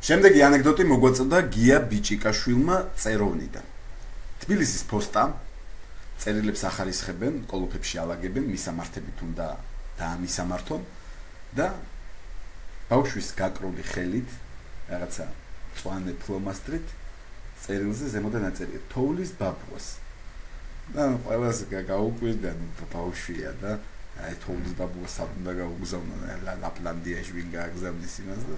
შემდეგი ანეკდოტი მოგვაწოდა გია ბიჭიკაშვილმა წეროვნიდან. თბილისის ფოსტა წერილებს ახარისხებენ, კოლოფებში ალაგებენ, მისამართებით უნდა დაამისამართონ და ბავშვის გაკრული ხელით რაღაცა მწვანე ფლომასტრით წერილზე ზემოდან აწერია თოვლის ბაბუას. და ყველას გაუკვირდა ბავშვია და აი თოვლის ბაბუას უნდა გაუგზავნა ლაპლანდიაში ვინ გააგზავნის იმას და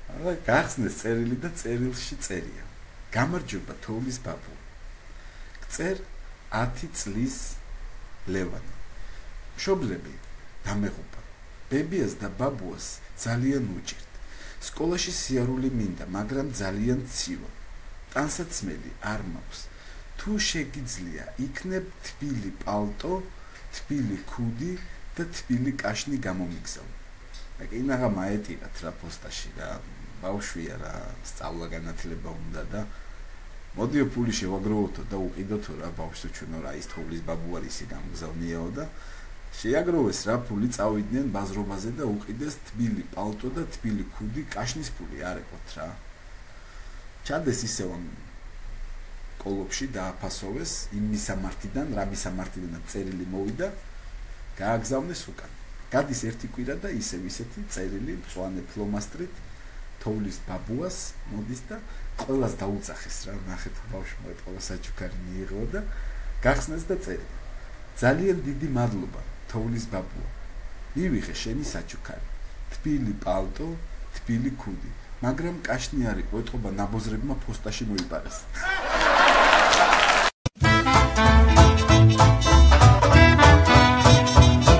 აი გახსნეს წერილი და წერილში წერია. გამარჯობა თოვლის ბაბუ. გწერ 10 წლის ლევანი. მშობლები დამეღუპა. ბებიას და ბაბუას ძალიან უჭირთ. სკოლაში სიარული მინდა, მაგრამ ძალიან ცივა. ტანსაცმელი არ მაქვს. თუ შეგიძლია, იქნებ თბილი პალტო, თბილი ქუდი და თბილი კაშნი გამომიგზავნე. აკინაღა მაეტირათ რა პოსტაში რა, ბავშვია რა, სწავლა განათლება უნდა და მოდიო ფული შევაგროვოთ და უყიდოთ რა ბავშვს ჩვენო რა ის თოვლის ბაბუ არის ისი გამგზავნიაო და შეაგროვეს რა ფული წავიდნენ ბაზრობაზე და უყიდეს თბილი პალტო და თბილი ქუდი, კაშნის ფული არ ეყოთ რა. ჩადეს ისევ კოლოფში დააფასოვეს იმ მისამართიდან, რა მისამართიდან წერილი მოვიდა, გააგზავნეს უკან. გადის ერთი კვირა და ისეთი წერილი მწვანე ფლომასტრით თოვლის ბაბუას მოდის და ყველას დაუწახეს რა, ნახეთ ბავშვმა ყველა საჩუქარი მიიღო და გახსნეს და წერია. ძალიან დიდი მადლობა თოვლის ბაბუა. მივიღე შენი საჩუქარი. თბილი პალტო, თბილი ქუდი. მაგრამ კაშნი არ იყო, ეთყობა ნაბოზრებმა ფოსტაში მოიპარეს.